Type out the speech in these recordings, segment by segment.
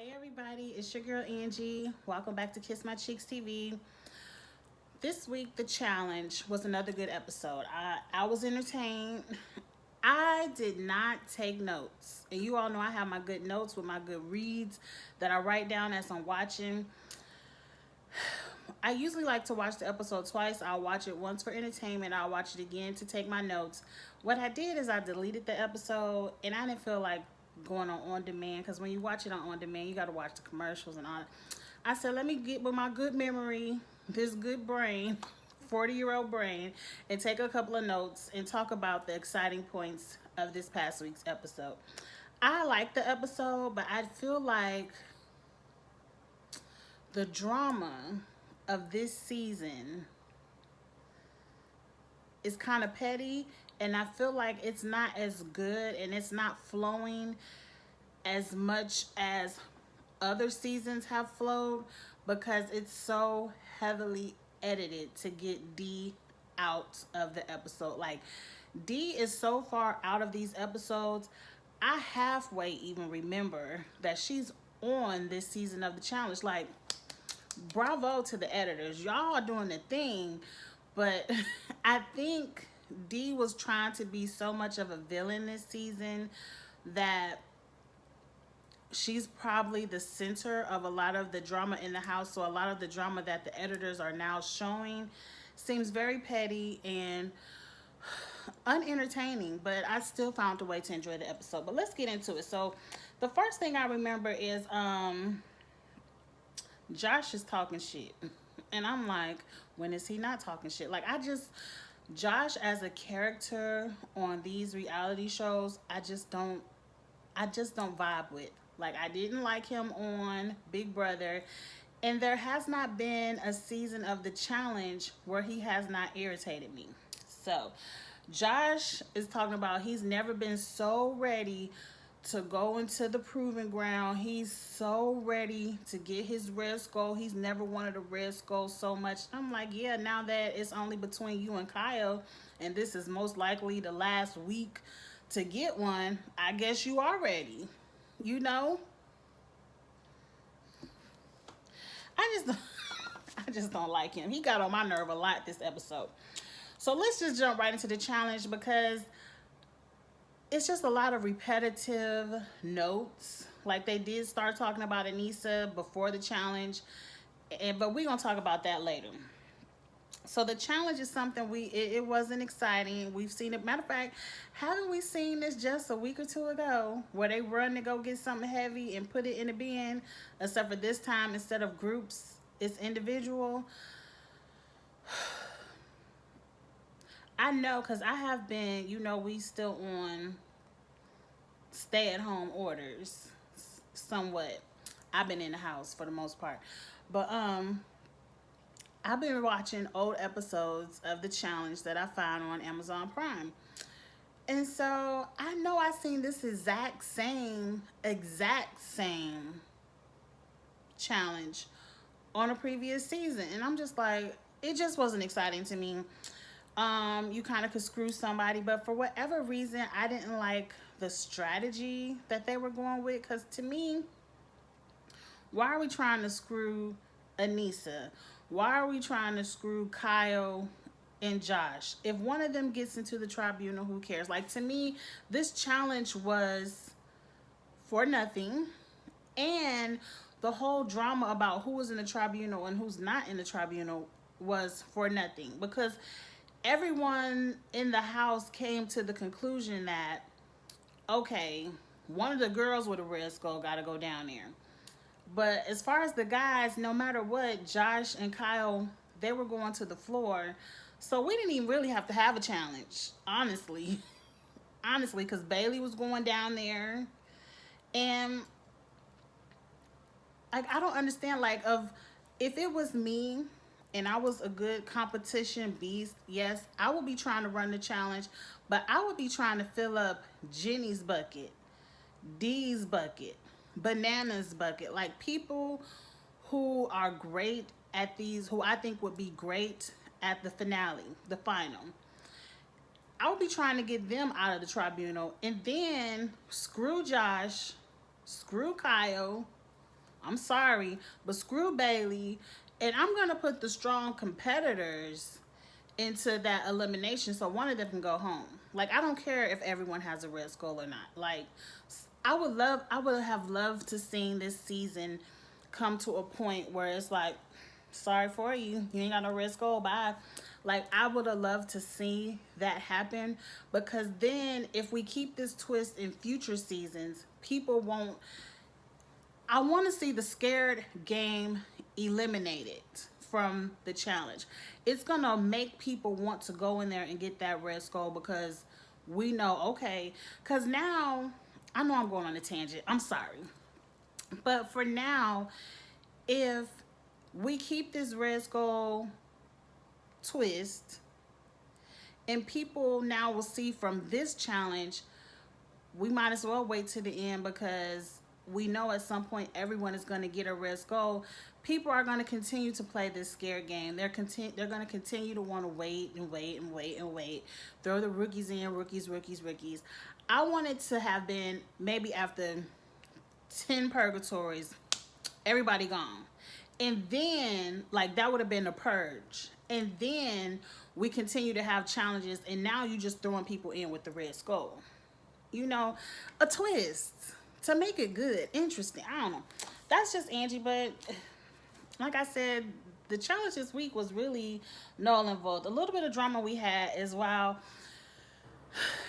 Hey everybody, it's your girl Angie. Welcome back to Kiss My Cheeks TV. This week the challenge was another good episode. I was entertained. I did not take notes. And you all know I have my good notes with my good reads that I write down as I'm watching. I usually like to watch the episode twice. I'll watch it once for entertainment. I'll watch it again to take my notes. What I did is I deleted the episode and I didn't feel like going on demand, because when you watch it on demand you got to watch the commercials and all that. I said let me get with my good memory, this good brain, 40-year-old brain, and take a couple of notes and talk about the exciting points of this past week's episode. I like the episode, but I feel like the drama of this season is kind of petty, and I feel like it's not as good and it's not flowing as much as other seasons have flowed, because it's so heavily edited to get D out of the episode. Like, D is so far out of these episodes, I halfway even remember that she's on this season of the challenge. Like, bravo to the editors. Y'all are doing the thing, but I think D was trying to be so much of a villain this season that she's probably the center of a lot of the drama in the house. So a lot of the drama that the editors are now showing seems very petty and unentertaining, but I still found a way to enjoy the episode. But let's get into it. So the first thing I remember is Josh is talking shit. And I'm like, when is he not talking shit? Like, Josh as a character on these reality shows, I just don't vibe with. Like, I didn't like him on Big Brother, and there has not been a season of the challenge where he has not irritated me. So Josh is talking about he's never been so ready to go into the proving ground. He's so ready to get his red skull. He's never wanted a red skull so much. I'm like, yeah, now that it's only between you and Kyle, and this is most likely the last week to get one, I guess you are ready. You know? I just I just don't like him. He got on my nerve a lot this episode. So let's just jump right into the challenge, because it's just a lot of repetitive notes. Like, they did start talking about Aneesa before the challenge, but we're gonna talk about that later. So the challenge is something it wasn't exciting. We've seen it. Matter of fact, haven't we seen this just a week or two ago, where they run to go get something heavy and put it in a bin? Except for this time, instead of groups, it's individual. I know, because I have been, we still on stay-at-home orders somewhat. I've been in the house for the most part. But I've been watching old episodes of the challenge that I found on Amazon Prime. And so I know I seen this exact same challenge on a previous season. And I'm just like, it just wasn't exciting to me. You kind of could screw somebody, but for whatever reason, I didn't like the strategy that they were going with. Because to me, why are we trying to screw Aneesa? Why are we trying to screw Kyle and Josh? If one of them gets into the tribunal, who cares? Like, to me, this challenge was for nothing. And the whole drama about who was in the tribunal and who's not in the tribunal was for nothing. Because everyone in the house came to the conclusion that, okay, one of the girls with a red skull got to go down there. But as far as the guys, no matter what, Josh and Kyle, they were going to the floor. So we didn't even really have to have a challenge, honestly. Honestly, because Bailey was going down there. And like, I don't understand, like, if it was me and I was a good competition beast, yes, I would be trying to run the challenge, but I would be trying to fill up Jenny's bucket, Dee's bucket, Banana's bucket. Like, people who are great at these, who I think would be great at the finale, the final. I would be trying to get them out of the tribunal, and then screw Josh, screw Kyle, I'm sorry, but screw Bailey, and I'm gonna put the strong competitors into that elimination so one of them can go home. Like, I don't care if everyone has a red skull or not. Like, I would have loved to see this season come to a point where it's like, sorry for you, you ain't got no red skull, bye. Like, I would have loved to see that happen, because then if we keep this twist in future seasons, people won't. I want to see the scared game eliminated from the challenge. It's going to make people want to go in there and get that red skull, because we know, okay, because now, I know I'm going on a tangent. I'm sorry. But for now, if we keep this red skull twist, and people now will see from this challenge, we might as well wait to the end, because we know at some point everyone is going to get a red skull. People are going to continue to play this scared game. They're going to continue to want to wait and wait and wait and wait. Throw the rookies in, rookies, rookies, rookies. I wanted to have been maybe after 10 purgatories, everybody gone. And then, like, that would have been a purge. And then we continue to have challenges, and now you just throwing people in with the red skull. You know, a twist to make it good, interesting. I don't know. That's just Angie, but like I said, the challenge this week was really null and void. A little bit of drama we had is while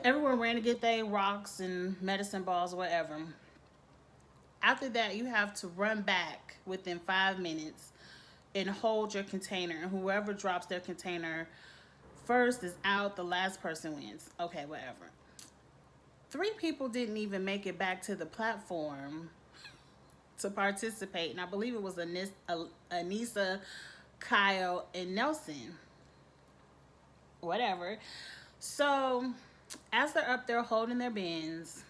everyone ran to get their rocks and medicine balls or whatever. After that, you have to run back within 5 minutes and hold your container. And whoever drops their container first is out. The last person wins. Okay, whatever. 3 people didn't even make it back to the platform to participate. And I believe it was Aneesa, Kyle, and Nelson. Whatever. So, as they're up there holding their bins,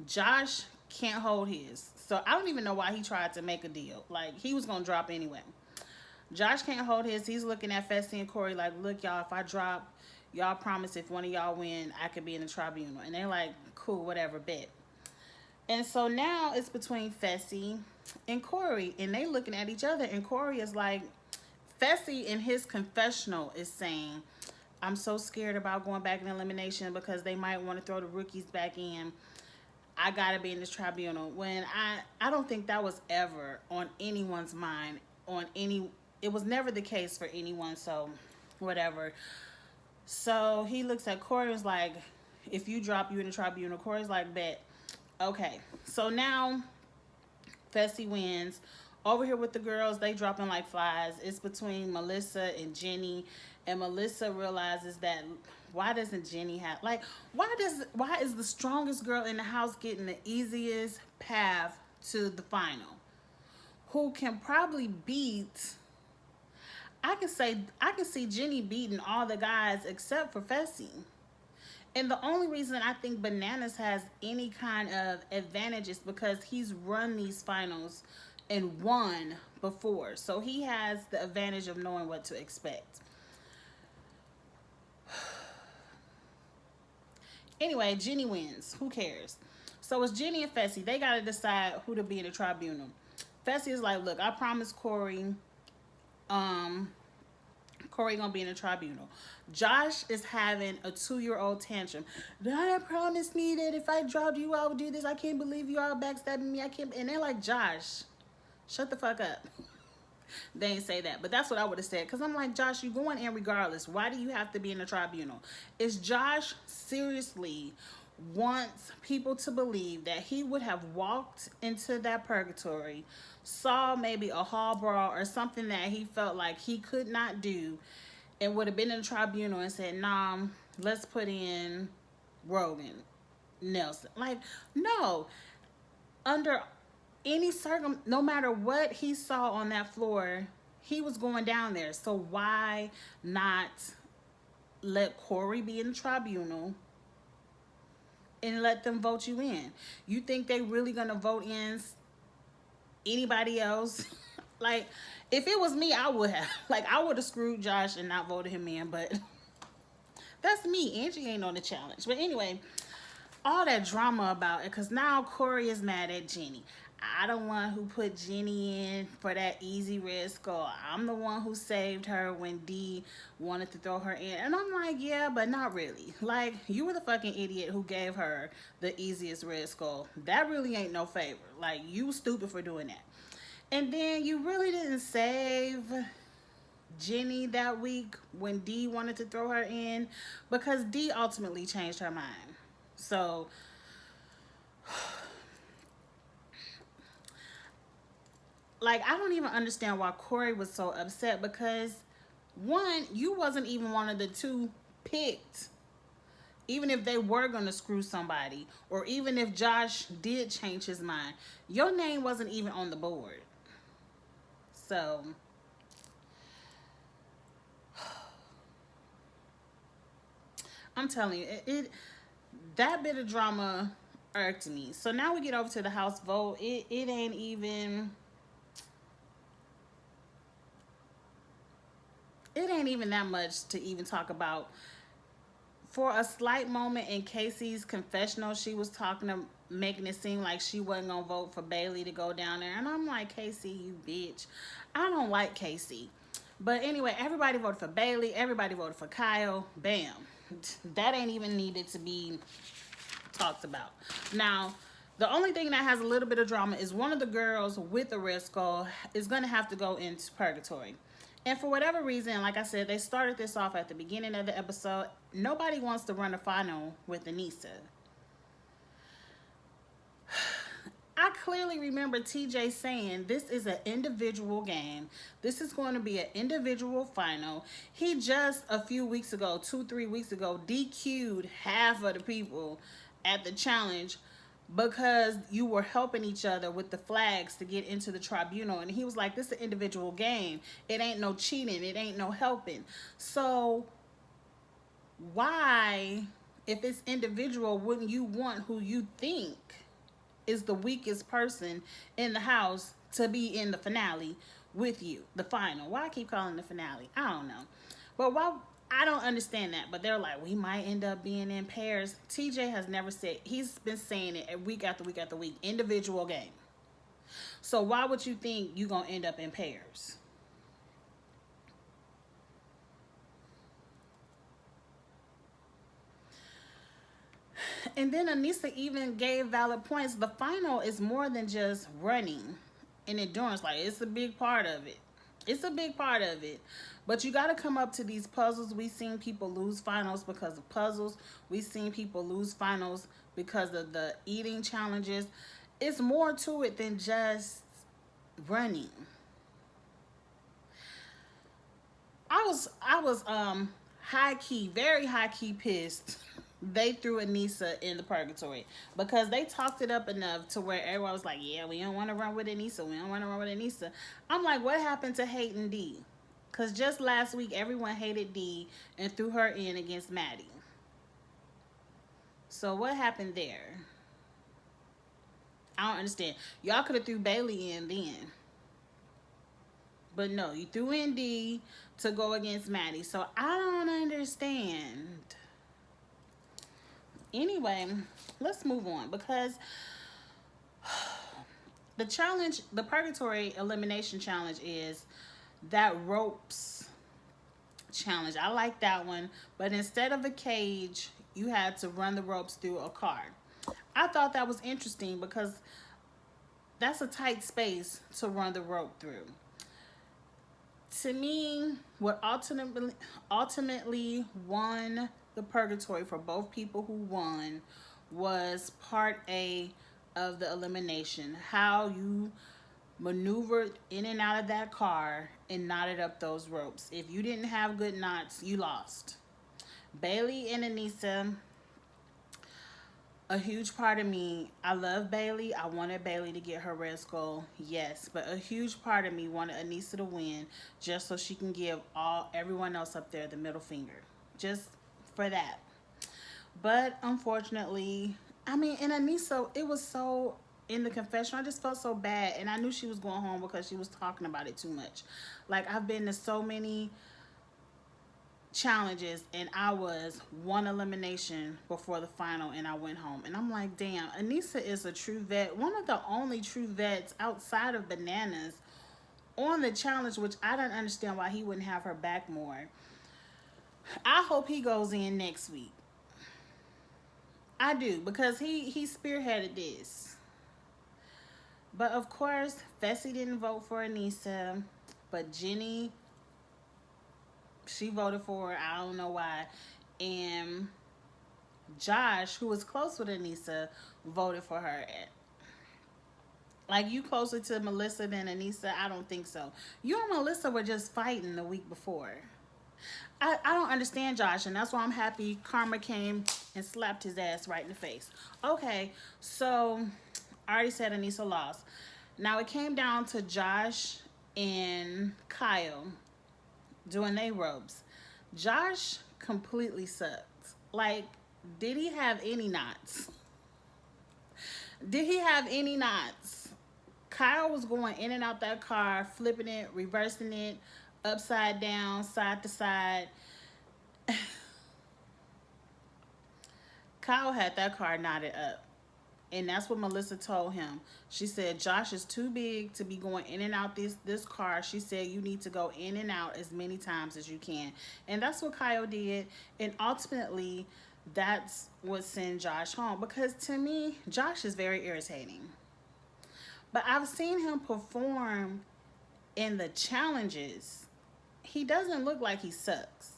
Josh can't hold his. So I don't even know why he tried to make a deal. Like, he was going to drop anyway. Josh can't hold his. He's looking at Fessy and Corey like, look, y'all, if I drop, y'all promise if one of y'all win, I could be in the tribunal. And they're like, cool, whatever, bet. And so now it's between Fessy and Corey. And they looking at each other. And Corey is like, Fessy in his confessional is saying, I'm so scared about going back in elimination because they might want to throw the rookies back in. I gotta be in this tribunal. When I don't think that was ever on anyone's mind. It was never the case for anyone. So whatever. So he looks at Corey and is like, if you drop, you in the tribunal. Corey's like, bet. Okay. So now Fessy wins. Over here with the girls, they dropping like flies. It's between Melissa and Jenny. And Melissa realizes that, why doesn't Jenny have, like, why is the strongest girl in the house getting the easiest path to the final? Who can probably beat, I can see Jenny beating all the guys except for Fessy. And the only reason I think Bananas has any kind of advantage is because he's run these finals and won before. So he has the advantage of knowing what to expect. Anyway, Jenny wins. Who cares? So it's Jenny and Fessy. They got to decide who to be in the tribunal. Fessy is like, look, I promised Corey, Corey gonna be in the tribunal. Josh is having a 2-year-old tantrum. Dad promised me that if I dropped you, I would do this. I can't believe you all backstabbing me. I can't. And they're like, Josh, shut the fuck up. They ain't say that, but that's what I would have said. Because I'm like, Josh, you going in regardless. Why do you have to be in the tribunal? Is Josh seriously wants people to believe that he would have walked into that purgatory, saw maybe a hall brawl or something that he felt like he could not do, and would have been in the tribunal and said, nah, let's put in Rogan, Nelson. Like, no. Under any no matter what he saw on that floor, he was going down there. So why not let Corey be in the tribunal and let them vote you in? You think they really gonna vote in anybody else? Like, if it was me, I would have. Like, I would have screwed Josh and not voted him in, but that's me. Angie ain't on the challenge. But anyway, all that drama about it, because now Corey is mad at Jenny. I the one who put Jenny in for that easy red skull. I'm the one who saved her when D wanted to throw her in. And I'm like, yeah, but not really. Like, you were the fucking idiot who gave her the easiest red skull. That really ain't no favor. Like, you stupid for doing that. And then you really didn't save Jenny that week when D wanted to throw her in, because D ultimately changed her mind. So like, I don't even understand why Corey was so upset, because one, you wasn't even one of the two picked. Even if they were going to screw somebody, or even if Josh did change his mind, your name wasn't even on the board. So I'm telling you, it that bit of drama irked me. So now we get over to the House vote. It ain't even, it ain't even that much to even talk about. For a slight moment in Casey's confessional, she was talking to, making it seem like she wasn't gonna vote for Bailey to go down there, and I'm like, Casey, you bitch. I don't like Casey. But anyway, everybody voted for Bailey. Everybody voted for Kyle. Bam. That ain't even needed to be talked about. Now, the only thing that has a little bit of drama is one of the girls with the red skull is going to have to go into purgatory. And for whatever reason, like I said, they started this off at the beginning of the episode. Nobody wants to run a final with Aneesa. I clearly remember TJ saying this is an individual game. This is going to be an individual final. He just a few weeks ago, 2-3 weeks ago, DQ'd half of the people at the challenge because you were helping each other with the flags to get into the tribunal. And he was like, this is an individual game. It ain't no cheating. It ain't no helping. So why, if it's individual, wouldn't you want who you think is the weakest person in the house to be in the finale with you, the final? Why I keep calling the finale? I don't know. But why? I don't understand that. But they're like, we might end up being in pairs. TJ has never said, he's been saying it week after week after week, individual game. So why would you think you're going to end up in pairs? And then Aneesa even gave valid points. The final is more than just running and endurance. Like, it's a big part of it. It's a big part of it. But you got to come up to these puzzles. We've seen people lose finals because of puzzles. We've seen people lose finals because of the eating challenges. It's more to it than just running. I was high key, very high key pissed they threw Aneesa in the purgatory, because they talked it up enough to where everyone was like, yeah, we don't want to run with Aneesa. We don't want to run with Aneesa. I'm like, what happened to hating D? Because just last week, everyone hated D and threw her in against Maddie. So what happened there? I don't understand. Y'all could have threw Bailey in then. But no, you threw in D to go against Maddie. So I don't understand. Anyway, let's move on, because the challenge, the purgatory elimination challenge, is that ropes challenge. I like that one, but instead of a cage, you had to run the ropes through a car. I thought that was interesting because that's a tight space to run the rope through. To me, what ultimately won the purgatory for both people who won was part A of the elimination. How you maneuvered in and out of that car and knotted up those ropes. If you didn't have good knots, you lost. Bailey and Aneesa, a huge part of me, I love Bailey. I wanted Bailey to get her red skull, yes, but a huge part of me wanted Aneesa to win just so she can give everyone else up there the middle finger, just for that. But unfortunately, I mean, and Aneesa, it was so, in the confession, I just felt so bad, and I knew she was going home because she was talking about it too much. Like, I've been to so many challenges, and I was one elimination before the final, and I went home. And I'm like, damn, Aneesa is a true vet, one of the only true vets outside of Bananas on the challenge, which I don't understand why he wouldn't have her back more. I hope he goes in next week. I do, because he spearheaded this. But of course, Fessy didn't vote for Aneesa, but Jenny, she voted for her. I don't know why. And Josh, who was close with Aneesa, voted for her. Like, you closer to Melissa than Aneesa? I don't think so. You and Melissa were just fighting the week before. I don't understand Josh, and that's why I'm happy Karma came and slapped his ass right in the face. Okay, so I already said Aneesa lost. Now it came down to Josh and Kyle doing their ropes. Josh completely sucked. Like, did he have any knots? Did he have any knots? Kyle was going in and out that car, flipping it, reversing it, upside down, side to side. Kyle had that car knotted up. And that's what Melissa told him. She said, Josh is too big to be going in and out this car. She said, you need to go in and out as many times as you can. And that's what Kyle did. And ultimately, that's what sent Josh home. Because to me, Josh is very irritating. But I've seen him perform in the challenges. He doesn't look like he sucks.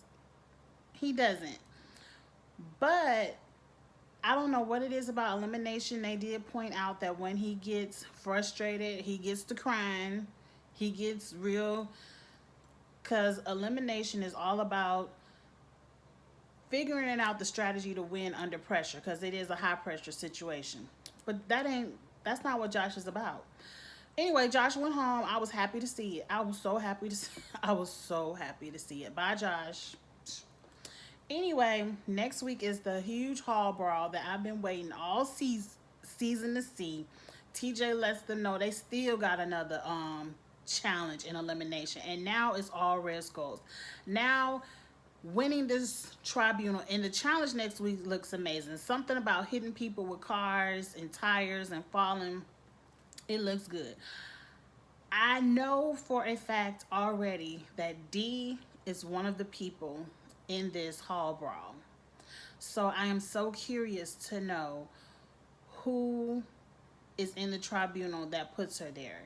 He doesn't. But I don't know what it is about elimination. They did point out that when he gets frustrated, he gets to crying. He gets real. Because elimination is all about figuring out the strategy to win under pressure. Because it is a high pressure situation. But that's not what Josh is about. Anyway, Josh went home. I was happy to see it. I was so happy to see it. Bye, Josh. Anyway, next week is the huge hall brawl that I've been waiting all season to see. TJ lets them know they still got another challenge in elimination, and now it's all red skulls. Now, winning this tribunal and the challenge next week looks amazing. Something about hitting people with cars and tires and falling. It looks good. I know for a fact already that D is one of the people in this hall brawl. So I am so curious to know who is in the tribunal that puts her there.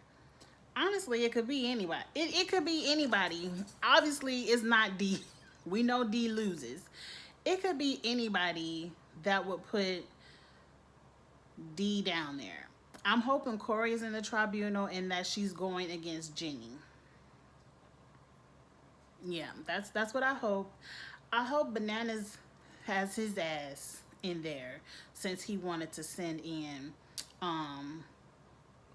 Honestly, it could be anybody. It could be anybody. Obviously, it's not D. We know D loses. It could be anybody that would put D down there. I'm hoping Corey is in the tribunal and that she's going against Jenny. Yeah, that's what I hope. I hope Bananas has his ass in there since he wanted to send in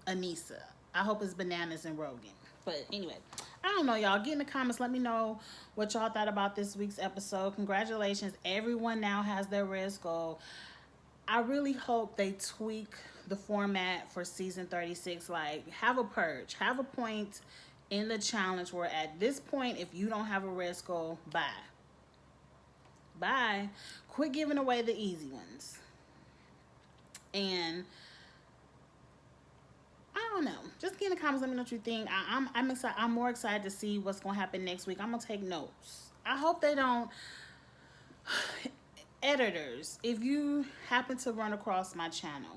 Aneesa. I hope it's Bananas and Rogan. But anyway, I don't know, y'all. Get in the comments. Let me know what y'all thought about this week's episode. Congratulations. Everyone now has their red skull. I really hope they tweak the format for season 36. Like, have a purge. Have a point in the challenge where at this point, if you don't have a red skull, bye. Bye. Quit giving away the easy ones. And I don't know. Just get in the comments. Let me know what you think. I'm excited. I'm more excited to see what's going to happen next week. I'm going to take notes. I hope they don't. Editors, if you happen to run across my channel,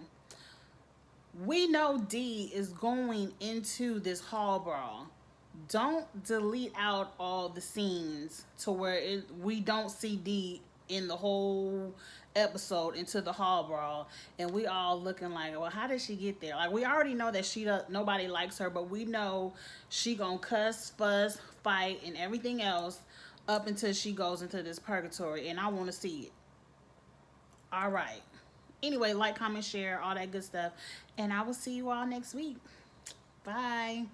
we know D is going into this hall brawl. Don't delete out all the scenes to where we don't see D in the whole episode into the hall brawl, and we all looking like, well, how did she get there? Like, we already know that nobody likes her, but we know she gonna cuss, fuss, fight, and everything else up until she goes into this purgatory, and I want to see it. All right. Anyway, like, comment, share, all that good stuff, and I will see you all next week. Bye.